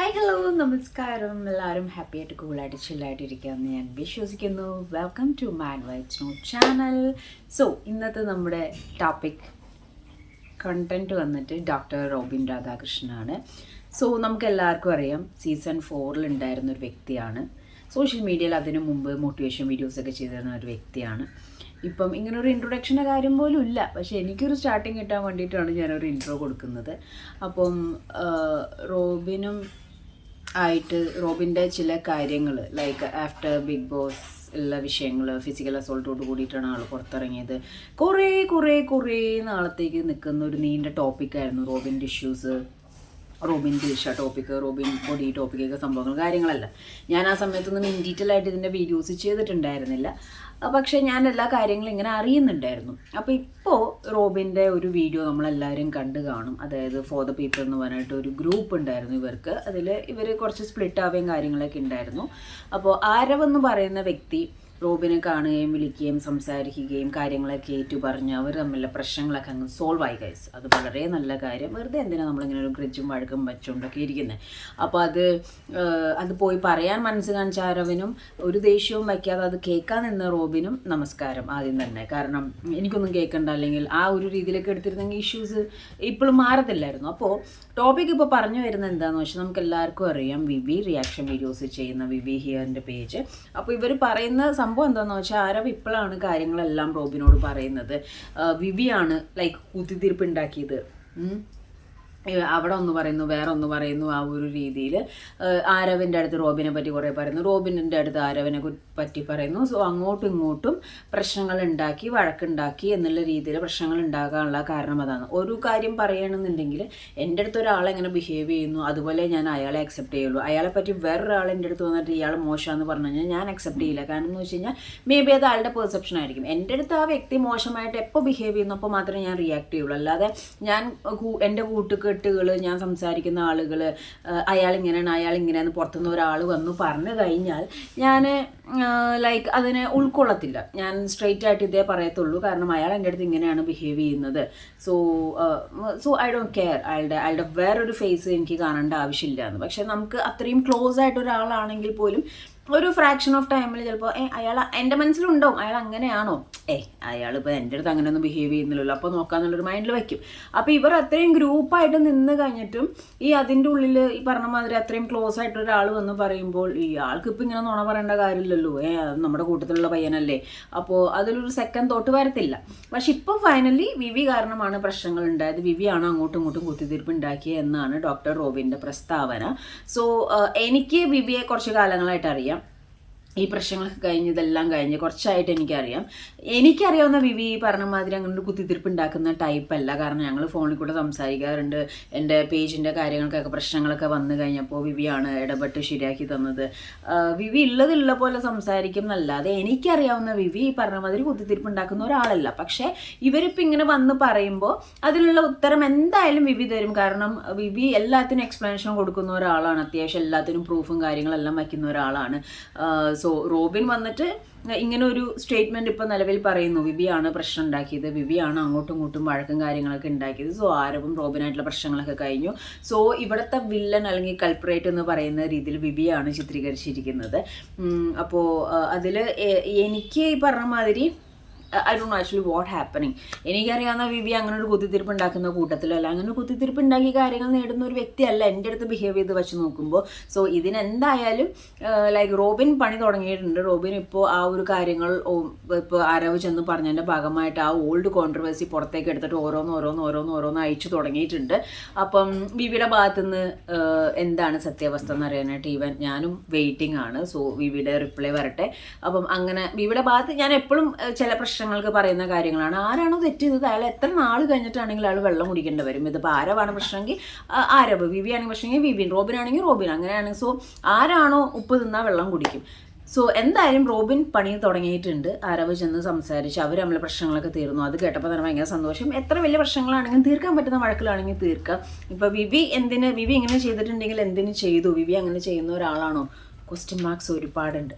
Hi hello നമസ്കാരം. എല്ലാവരും happy ആയിട്ട് കൂളായിട്ട് ചില്ലായിട്ടിരിക്കുകയെന്ന് ഞാൻ വിശ്വസിക്കുന്നു. വെൽക്കം ടു മാൻ വൈറ്റ്സ് നോ ചാനൽ. സോ ഇന്നത്തെ നമ്മുടെ ടോപ്പിക് കണ്ടൻറ്റ് വന്നിട്ട് ഡോക്ടർ റോബിൻ രാധാകൃഷ്ണനാണ്. സോ നമുക്ക് എല്ലാവർക്കും അറിയാം, സീസൺ 4 ഉണ്ടായിരുന്ന ഒരു വ്യക്തിയാണ്. സോഷ്യൽ മീഡിയയിൽ അതിനു മുമ്പ് മോട്ടിവേഷൻ വീഡിയോസൊക്കെ ചെയ്തിരുന്ന ഒരു വ്യക്തിയാണ്. ഇപ്പം ഇങ്ങനൊരു ഇൻട്രൊഡക്ഷൻ്റെ കാര്യം പോലും ഇല്ല, പക്ഷേ എനിക്കൊരു സ്റ്റാർട്ടിങ് കിട്ടാൻ വേണ്ടിയിട്ടാണ് ഞാനൊരു ഇൻട്രോ കൊടുക്കുന്നത്. അപ്പം റോബിൻ്റെ ചില കാര്യങ്ങൾ ലൈക്ക് ആഫ്റ്റർ ബിഗ് ബോസ് ഉള്ള വിഷയങ്ങൾ, ഫിസിക്കൽ അസോൾട്ടോട് കൂടിയിട്ടാണ് ആൾ പുറത്തിറങ്ങിയത്. കുറേ നാളത്തേക്ക് നിൽക്കുന്ന ഒരു നീണ്ട ടോപ്പിക്കായിരുന്നു റോബിൻ്റെ issues, Robin Dilsha topic, Robin പൊടി ടോപ്പിക്കൊക്കെ സംഭവങ്ങൾ കാര്യങ്ങളല്ല. ഞാൻ ആ സമയത്തൊന്നും ഇൻ ഡീറ്റെയിൽ ആയിട്ട് ഇതിൻ്റെ വീഡിയോസ് ചെയ്തിട്ടുണ്ടായിരുന്നില്ല, പക്ഷേ ഞാൻ എല്ലാ കാര്യങ്ങളും ഇങ്ങനെ അറിയുന്നുണ്ടായിരുന്നു. അപ്പോൾ ഇപ്പോൾ റോബിൻ്റെ ഒരു വീഡിയോ നമ്മളെല്ലാവരും കണ്ടു കാണും. അതായത് ഫോർ ദ പീപ്പിൾ എന്ന് പറഞ്ഞിട്ട് ഒരു ഗ്രൂപ്പ് ഉണ്ടായിരുന്നു ഇവർക്ക്. അതിൽ ഇവർ കുറച്ച് സ്പ്ലിറ്റ് ആവുകയും കാര്യങ്ങളൊക്കെ ഉണ്ടായിരുന്നു. അപ്പോൾ ആരവ് എന്ന് പറയുന്ന വ്യക്തി റോബിനെ കാണുകയും വിളിക്കുകയും സംസാരിക്കുകയും കാര്യങ്ങളൊക്കെ ഏറ്റുപറഞ്ഞ് അവർ തമ്മിലുള്ള പ്രശ്നങ്ങളൊക്കെ അങ്ങ് സോൾവ് ആയി ഗൈസ്. അത് വളരെ നല്ല കാര്യം. വെറുതെ എന്തിനാണ് നമ്മളിങ്ങനെ ഒരു ഗ്രിഡ്ജും വഴക്കും വെച്ചുകൊണ്ടൊക്കെ ഇരിക്കുന്നത്. അപ്പോൾ അത് പോയി പറയാൻ മനസ്സ് കാണിച്ച ആരവിനും ഒരു ദേഷ്യവും വയ്ക്കാതെ അത് കേൾക്കാൻ നിന്ന റോബിനും നമസ്കാരം ആദ്യം തന്നെ. കാരണം എനിക്കൊന്നും കേൾക്കണ്ട, അല്ലെങ്കിൽ ആ ഒരു രീതിയിലൊക്കെ എടുത്തിരുന്നെങ്കിൽ ഇഷ്യൂസ് ഇപ്പോഴും മാറത്തില്ലായിരുന്നു. അപ്പോൾ ടോപ്പിക് ഇപ്പോൾ പറഞ്ഞു വരുന്നത് എന്താണെന്ന് വെച്ചാൽ, നമുക്ക് എല്ലാവർക്കും അറിയാം വിവി റിയാക്ഷൻ വീഡിയോസ് ചെയ്യുന്ന വിവി ഹിയറിൻ്റെ പേജ്. അപ്പോൾ ഇവർ പറയുന്ന സംഭവം എന്താണെന്ന് വെച്ചാൽ, ആരവ് ഇപ്പോഴാണ് കാര്യങ്ങളെല്ലാം റോബിനോട് പറയുന്നത്. വിവിയാണ് ലൈക്ക് കുത്തിത്തിരിപ്പ് ഉണ്ടാക്കിയത്. അവിടെ ഒന്ന് പറയുന്നു, വേറെ ഒന്ന് പറയുന്നു. ആ ഒരു രീതിയിൽ ആരവിൻ്റെ അടുത്ത് റോബിനെ പറ്റി കുറേ പറയുന്നു, റോബിൻ്റെ അടുത്ത് ആരവിനെ പറ്റി പറയുന്നു. സോ അങ്ങോട്ടും ഇങ്ങോട്ടും പ്രശ്നങ്ങൾ ഉണ്ടാക്കി, വഴക്കുണ്ടാക്കി എന്നുള്ള രീതിയിൽ പ്രശ്നങ്ങൾ ഉണ്ടാകാനുള്ള കാരണം അതാണ്. ഒരു കാര്യം പറയണമെന്നുണ്ടെങ്കിൽ, എൻ്റെ അടുത്ത് ഒരാളെങ്ങനെ ബിഹേവ് ചെയ്യുന്നു അതുപോലെ ഞാൻ അയാളെ അക്സെപ്റ്റ് ചെയ്യുള്ളൂ. അയാളെ പറ്റി വേറൊരാൾ എൻ്റെ അടുത്ത് വന്നിട്ട് ഇയാൾ മോശമാണെന്ന് പറഞ്ഞു കഴിഞ്ഞാൽ ഞാൻ അക്സെപ്റ്റ് ചെയ്യില്ല. കാരണം എന്ന് വെച്ച് കഴിഞ്ഞാൽ മേ ബി അത് ആളുടെ പെർസെപ്ഷൻ ആയിരിക്കും. എൻ്റെ അടുത്ത് ആ വ്യക്തി മോശമായിട്ട് എപ്പോൾ ബിഹേവ് ചെയ്യുന്നു അപ്പോൾ മാത്രമേ ഞാൻ റിയാക്ട് ചെയ്യുള്ളൂ. അല്ലാതെ ഞാൻ എൻ്റെ കൂട്ടുകെട്ടുകൾ, ഞാൻ സംസാരിക്കുന്ന ആളുകൾ അയാളിങ്ങനെയാണ് അയാളിങ്ങനെയാന്ന് പുറത്തുനിന്ന് ഒരാൾ വന്നു പറഞ്ഞു കഴിഞ്ഞാൽ ഞാൻ ലൈക്ക് അതിനെ ഉൾക്കൊള്ളത്തില്ല. ഞാൻ സ്ട്രെയിറ്റ് ആയിട്ട് ഇതേ പറയത്തുള്ളൂ. കാരണം അയാൾ എൻ്റെ അടുത്ത് ഇങ്ങനെയാണ് ബിഹേവ് ചെയ്യുന്നത്. So I don't care. അയാളുടെ വേറൊരു ഫേസ് എനിക്ക് കാണേണ്ട ആവശ്യമില്ല എന്ന്. പക്ഷെ നമുക്ക് അത്രയും ക്ലോസ് ആയിട്ട് ഒരാളാണെങ്കിൽ പോലും ഒരു ഫ്രാക്ഷൻ ഓഫ് ടൈമിൽ ചിലപ്പോൾ അയാൾ എൻ്റെ മനസ്സിലുണ്ടാവും അയാൾ അങ്ങനെയാണോ, അയാളിപ്പോൾ എൻ്റെ അടുത്ത് അങ്ങനെയൊന്നും ബിഹേവ് ചെയ്യുന്നില്ലല്ലോ, അപ്പോൾ നോക്കാമെന്നുള്ളൊരു മൈൻഡിൽ വയ്ക്കും. അപ്പോൾ ഇവർ അത്രയും ഗ്രൂപ്പായിട്ട് നിന്ന് കഴിഞ്ഞിട്ടും അതിൻ്റെ ഉള്ളിൽ ഈ പറഞ്ഞ മാതിരി അത്രയും ക്ലോസ് ആയിട്ട് ഒരാൾ വന്ന് പറയുമ്പോൾ ആൾക്ക് ഇപ്പോൾ ഇങ്ങനെ നുണ പറയേണ്ട കാര്യമില്ലല്ലോ, നമ്മുടെ കൂട്ടത്തിലുള്ള പയ്യനല്ലേ. അപ്പോൾ അതിലൊരു സെക്കൻഡ് തോട്ട് വരത്തില്ല. പക്ഷെ ഇപ്പോൾ ഫൈനലി വിവി കാരണമാണ് പ്രശ്നങ്ങൾ ഉണ്ടായത്, വിവിയാണ് അങ്ങോട്ടും ഇങ്ങോട്ടും കുത്തിത്തിരിപ്പ് ഉണ്ടാക്കിയത് എന്നാണ് ഡോക്ടർ റോബിൻ്റെ പ്രസ്താവന. സോ എനിക്ക് വിവിയെ കുറച്ച് കാലങ്ങളായിട്ട് അറിയാം. ഈ പ്രശ്നങ്ങളൊക്കെ ഇതെല്ലാം കഴിഞ്ഞ് കുറച്ചായിട്ട് എനിക്കറിയാവുന്ന വിവി പറഞ്ഞ മാതിരി അങ്ങനെ ഒരു കുത്തിത്തിരിപ്പ് ഉണ്ടാക്കുന്ന ടൈപ്പല്ല. കാരണം ഞങ്ങൾ ഫോണിൽ കൂടെ സംസാരിക്കാറുണ്ട്. എൻ്റെ പേജിൻ്റെ കാര്യങ്ങൾക്കൊക്കെ പ്രശ്നങ്ങളൊക്കെ വന്നു കഴിഞ്ഞപ്പോൾ വിവിയാണ് ഇടപെട്ട് ശരിയാക്കി തന്നത്. വിവി ഉള്ള പോലെ സംസാരിക്കും എന്നല്ലാതെ എനിക്കറിയാവുന്ന വിവി ഈ പറഞ്ഞ മാതിരി കുത്തിത്തിരിപ്പ് ഉണ്ടാക്കുന്ന ഒരാളല്ല. പക്ഷേ ഇവരിപ്പോൾ ഇങ്ങനെ വന്ന് പറയുമ്പോൾ അതിനുള്ള ഉത്തരം എന്തായാലും വിവി തരും. കാരണം വിവി എല്ലാത്തിനും എക്സ്പ്ലനേഷൻ കൊടുക്കുന്ന ഒരാളാണ്, അത്യാവശ്യം എല്ലാത്തിനും പ്രൂഫും കാര്യങ്ങളെല്ലാം വയ്ക്കുന്ന ഒരാളാണ്. സോ റോബിൻ വന്നിട്ട് ഇങ്ങനെ ഒരു സ്റ്റേറ്റ്മെൻറ്റ് ഇപ്പോൾ നിലവിൽ പറയുന്നു, വിവിയാണ് പ്രശ്നം ഉണ്ടാക്കിയത്, വിവിയാണ് അങ്ങോട്ടും ഇങ്ങോട്ടും വഴക്കും കാര്യങ്ങളൊക്കെ ഉണ്ടാക്കിയത്. സോ ആരവും റോബിനായിട്ടുള്ള പ്രശ്നങ്ങളൊക്കെ കഴിഞ്ഞു. സോ ഇവിടുത്തെ വില്ലൻ അല്ലെങ്കിൽ കൾപ്രേറ്റ് എന്ന് പറയുന്ന രീതിയിൽ വിവിയാണ് ചിത്രീകരിച്ചിരിക്കുന്നത്. അപ്പോൾ അതിൽ എനിക്ക് ഈ പറഞ്ഞ മാതിരി I don't know actually what happening. എനിക്കറിയാവുന്ന വിവി അങ്ങനെ ഒരു കുത്തിത്തിരിപ്പ് ഉണ്ടാക്കുന്ന കൂട്ടത്തിലല്ല, അങ്ങനെ കുത്തിത്തിരിപ്പ് ഉണ്ടാക്കി കാര്യങ്ങൾ നേടുന്ന ഒരു വ്യക്തിയല്ല എൻ്റെ അടുത്ത് ബിഹേവ് ചെയ്ത് വെച്ച് നോക്കുമ്പോൾ. സോ ഇതിനെന്തായാലും ലൈക്ക് റോബിൻ പണി തുടങ്ങിയിട്ടുണ്ട്. റോബിൻ ഇപ്പോൾ ആ ഒരു കാര്യങ്ങൾ ഇപ്പോൾ ആരവ് ചെന്ന് പറഞ്ഞതിൻ്റെ ഭാഗമായിട്ട് ആ ഓൾഡ് കോൺട്രവേഴ്സി പുറത്തേക്ക് എടുത്തിട്ട് ഓരോന്ന് അയച്ചു തുടങ്ങിയിട്ടുണ്ട്. അപ്പം വിവിയുടെ ഭാഗത്തുനിന്ന് എന്താണ് സത്യാവസ്ഥ എന്ന് അറിയാനായിട്ട് ഞാനും വെയിറ്റിംഗ് ആണ്. സോ വിവിയുടെ റിപ്ലൈ വരട്ടെ. അപ്പം അങ്ങനെ വിവിയുടെ ഭാഗത്ത് ഞാൻ എപ്പോഴും ചില പ്രശ്നങ്ങൾക്ക് പറയുന്ന കാര്യങ്ങളാണ്. ആരാണോ തെറ്റ് ചെയ്തത് അയാൾ എത്ര നാൾ കഴിഞ്ഞിട്ടാണെങ്കിൽ അയാൾ വെള്ളം കുടിക്കേണ്ടി വരും. ഇതിപ്പോൾ ആരവാണ് പ്രശ്നമെങ്കിൽ ആരവ്, വിവി ആണെങ്കിൽ പ്രശ്നമെങ്കിൽ വിവിൻ, റോബിനാണെങ്കിൽ റോബിൻ, അങ്ങനെയാണ്. സോ ആരാണോ ഉപ്പ് തിന്നാൽ വെള്ളം കുടിക്കും. സോ എന്തായാലും റോബിൻ പണി തുടങ്ങിയിട്ടുണ്ട്. ആരവ് ചെന്ന് സംസാരിച്ച് അവർ തമ്മിൽ പ്രശ്നങ്ങളൊക്കെ തീർന്നു. അത് കേട്ടപ്പോൾ തന്നെ ഭയങ്കര സന്തോഷം. എത്ര വലിയ പ്രശ്നങ്ങളാണെങ്കിലും തീർക്കാൻ പറ്റുന്ന വഴക്കിലാണെങ്കിൽ തീർക്കുക. ഇപ്പോൾ വിവി ഇങ്ങനെ ചെയ്തിട്ടുണ്ടെങ്കിൽ എന്തിനു ചെയ്തു, വിവി അങ്ങനെ ചെയ്യുന്ന ഒരാളാണോ, ക്വസ്റ്റ്യൻ മാർക്സ് ഒരുപാടുണ്ട്.